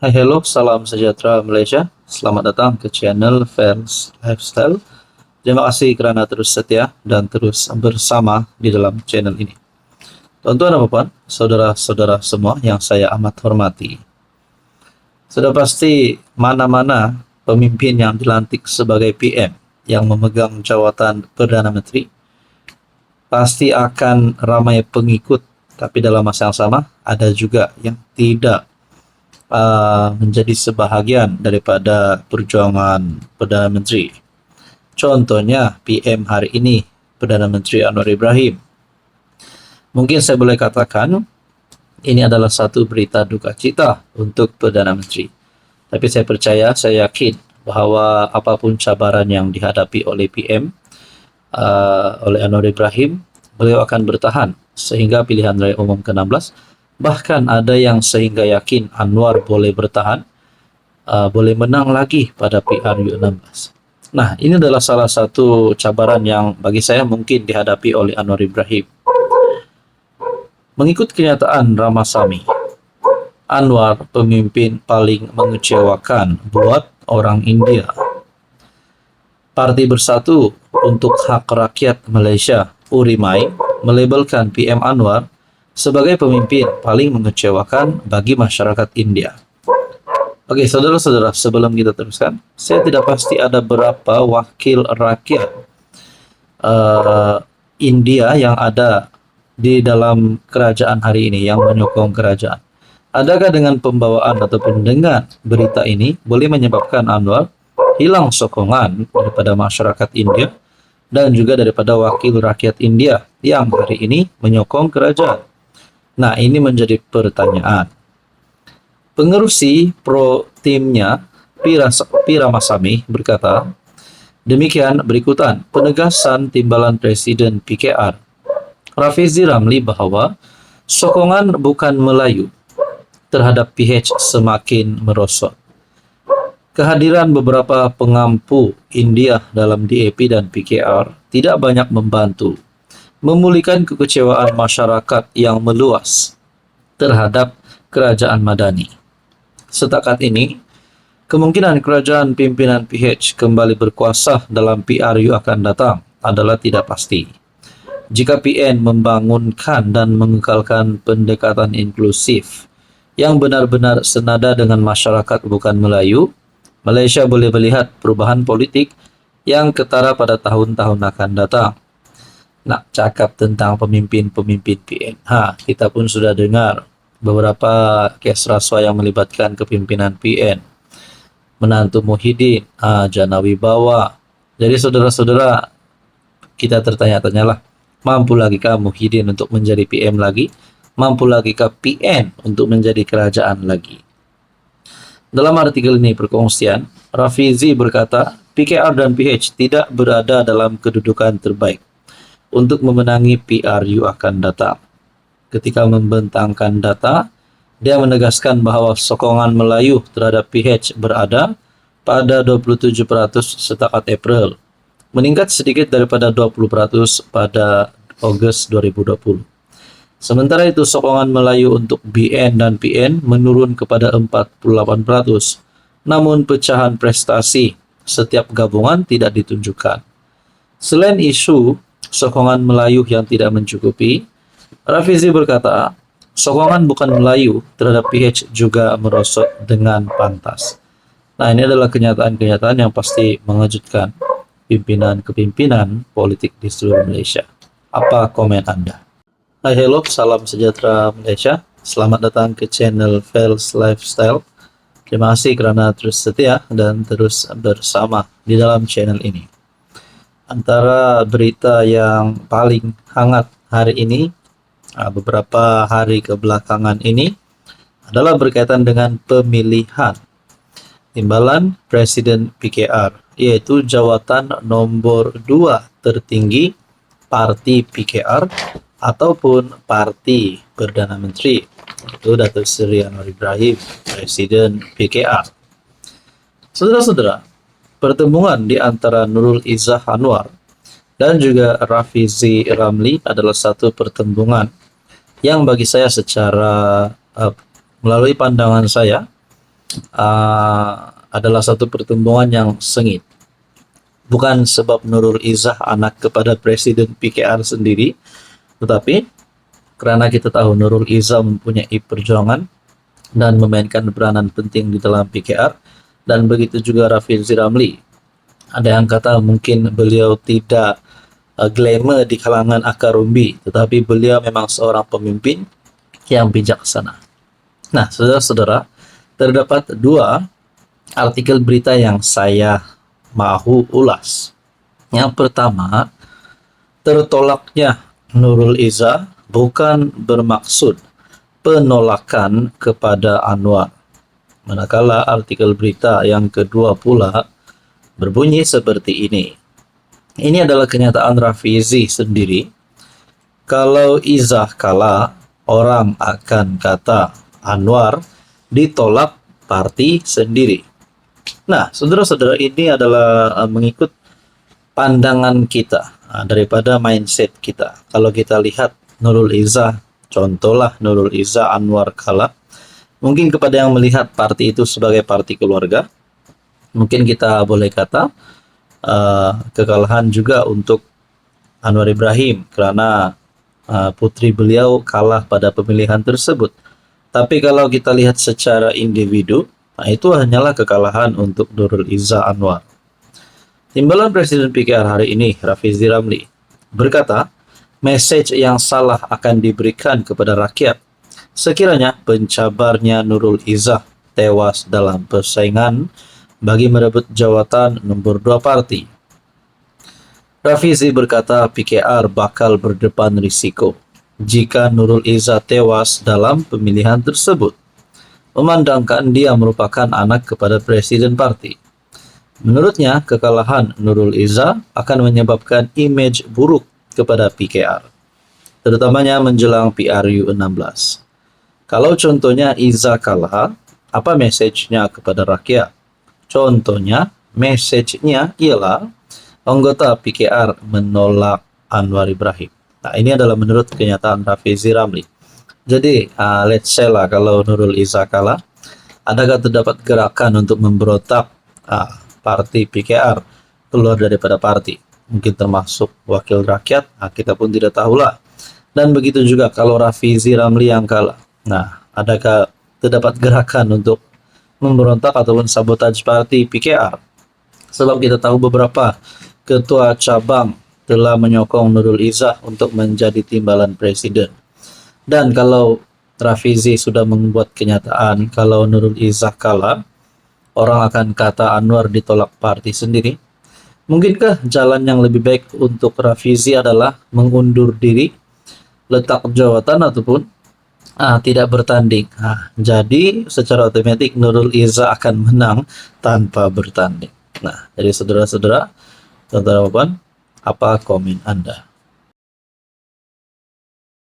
Hai, hello, salam sejahtera Malaysia. Selamat datang ke channel Fans Lifestyle. Terima kasih kerana terus setia dan terus bersama di dalam channel ini. Tuan-tuan dan puan, saudara-saudara semua yang saya amat hormati. Sudah pasti mana-mana pemimpin yang dilantik sebagai PM yang memegang jawatan Perdana Menteri pasti akan ramai pengikut, tapi dalam masa yang sama ada juga yang tidak menjadi sebahagian daripada perjuangan Perdana Menteri. Contohnya PM hari ini, Perdana Menteri Anwar Ibrahim. Mungkin saya boleh katakan ini adalah satu berita duka cita untuk Perdana Menteri. Tapi saya percaya, saya yakin bahawa apapun cabaran yang dihadapi oleh PM, oleh Anwar Ibrahim, beliau akan bertahan sehingga pilihan raya umum ke-16. Bahkan ada yang sehingga yakin Anwar boleh bertahan, boleh menang lagi pada PRU16. Nah, ini adalah salah satu cabaran yang bagi saya mungkin dihadapi oleh Anwar Ibrahim. Mengikut kenyataan Ramasamy, Anwar pemimpin paling mengecewakan buat orang India. Parti Bersatu untuk Hak Rakyat Malaysia, URIMAI, melabelkan PM Anwar sebagai pemimpin paling mengecewakan bagi masyarakat India. Oke, saudara-saudara, sebelum kita teruskan, saya tidak pasti ada berapa wakil rakyat India yang ada di dalam kerajaan hari ini yang menyokong kerajaan. Adakah dengan pembawaan ataupun dengan berita ini boleh menyebabkan Anwar hilang sokongan daripada masyarakat India dan juga daripada wakil rakyat India yang hari ini menyokong kerajaan? Nah, ini menjadi pertanyaan. Pengerusi pro timnya, P. Ramasamy, berkata, demikian berikutan penegasan timbalan Presiden PKR, Rafizi Ramli, bahawa sokongan bukan Melayu terhadap PH semakin merosot. Kehadiran beberapa pengampu India dalam DAP dan PKR tidak banyak membantu memulihkan kekecewaan masyarakat yang meluas terhadap kerajaan Madani. Setakat ini, kemungkinan kerajaan pimpinan PH kembali berkuasa dalam PRU akan datang adalah tidak pasti. Jika PN membangunkan dan mengekalkan pendekatan inklusif yang benar-benar senada dengan masyarakat bukan Melayu, Malaysia boleh melihat perubahan politik yang ketara pada tahun-tahun akan datang. Nak cakap tentang pemimpin-pemimpin PN. Kita pun sudah dengar beberapa kes rasuah yang melibatkan kepimpinan PN. Menantu Muhyiddin, Jana Wibawa. Jadi saudara-saudara, kita tertanya-tanyalah, mampu lagikah Muhyiddin untuk menjadi PM lagi? Mampu lagikah PN untuk menjadi kerajaan lagi? Dalam artikel ini perkongsian, Rafizi berkata, PKR dan PH tidak berada dalam kedudukan terbaik untuk memenangi PRU akan datang. Ketika membentangkan data, dia menegaskan bahawa sokongan Melayu terhadap PH berada pada 27% setakat April, meningkat sedikit daripada 20% pada Ogos 2020. Sementara itu, sokongan Melayu untuk BN dan PN menurun kepada 48%, namun pecahan prestasi setiap gabungan tidak ditunjukkan. Selain isu sokongan Melayu yang tidak mencukupi, Rafizi berkata, sokongan bukan Melayu terhadap PH juga merosot dengan pantas. Nah, ini adalah kenyataan-kenyataan yang pasti mengejutkan pimpinan-kepimpinan politik di seluruh Malaysia. Apa komen Anda? Hai, hello, salam sejahtera Malaysia. Selamat datang ke channel Fels Lifestyle. Terima kasih kerana terus setia dan terus bersama di dalam channel ini. Antara berita yang paling hangat hari ini, beberapa hari kebelakangan ini, adalah berkaitan dengan pemilihan timbalan Presiden PKR, yaitu jawatan nombor 2 tertinggi Parti PKR ataupun Parti Perdana Menteri, itu Datuk Seri Anwar Ibrahim, Presiden PKR. Saudara-saudara, pertemuan di antara Nurul Izzah Anwar dan juga Rafizi Ramli adalah satu pertemuan yang bagi saya secara melalui pandangan saya adalah satu pertemuan yang sengit. Bukan sebab Nurul Izzah anak kepada Presiden PKR sendiri, tetapi karena kita tahu Nurul Izzah mempunyai perjuangan dan memainkan peranan penting di dalam PKR, dan begitu juga Rafizi Ramli. Ada yang kata mungkin beliau tidak glamour di kalangan akar umbi, tetapi beliau memang seorang pemimpin yang bijaksana. Nah, saudara-saudara, terdapat dua artikel berita yang saya mau ulas. Yang pertama, tertolaknya Nurul Izzah bukan bermaksud penolakan kepada Anwar. Manakala artikel berita yang kedua pula berbunyi seperti ini. Ini adalah kenyataan Rafizi sendiri. Kalau Izzah kalah, orang akan kata Anwar ditolak parti sendiri. Nah, saudara-saudara, ini adalah mengikut pandangan kita daripada mindset kita. Kalau kita lihat Nurul Izzah, contohlah Nurul Izzah Anwar kalah, mungkin kepada yang melihat parti itu sebagai parti keluarga, mungkin kita boleh kata kekalahan juga untuk Anwar Ibrahim karena putri beliau kalah pada pemilihan tersebut. Tapi kalau kita lihat secara individu, nah itu hanyalah kekalahan untuk Nurul Izzah Anwar. Timbalan Presiden PKR hari ini, Rafizi Ramli, berkata, message yang salah akan diberikan kepada rakyat sekiranya pencabarnya Nurul Izzah tewas dalam persaingan bagi merebut jawatan nomor 2 parti. Rafizi berkata PKR bakal berdepan risiko jika Nurul Izzah tewas dalam pemilihan tersebut, memandangkan dia merupakan anak kepada presiden parti. Menurutnya, kekalahan Nurul Izzah akan menyebabkan image buruk kepada PKR, terutamanya menjelang PRU 16. Kalau contohnya Izzah kalah, apa message-nya kepada rakyat? Contohnya, message-nya ialah anggota PKR menolak Anwar Ibrahim. Nah, ini adalah menurut kenyataan Rafizi Ramli. Jadi, let's say lah kalau Nurul Izzah kalah, adakah terdapat gerakan untuk memberontak parti PKR keluar daripada parti? Mungkin termasuk wakil rakyat, kita pun tidak tahulah. Dan begitu juga kalau Rafizi Ramli yang kalah. Nah, adakah terdapat gerakan untuk memberontak ataupun sabotaj parti PKR? Sebab kita tahu beberapa ketua cabang telah menyokong Nurul Izzah untuk menjadi timbalan presiden. Dan kalau Rafizi sudah membuat kenyataan kalau Nurul Izzah kalah, orang akan kata Anwar ditolak parti sendiri. Mungkinkah jalan yang lebih baik untuk Rafizi adalah mengundur diri, letak jawatan ataupun tidak bertanding? Jadi secara otomatis Nurul Izzah akan menang tanpa bertanding. Nah, jadi saudara-saudara, apa komen Anda?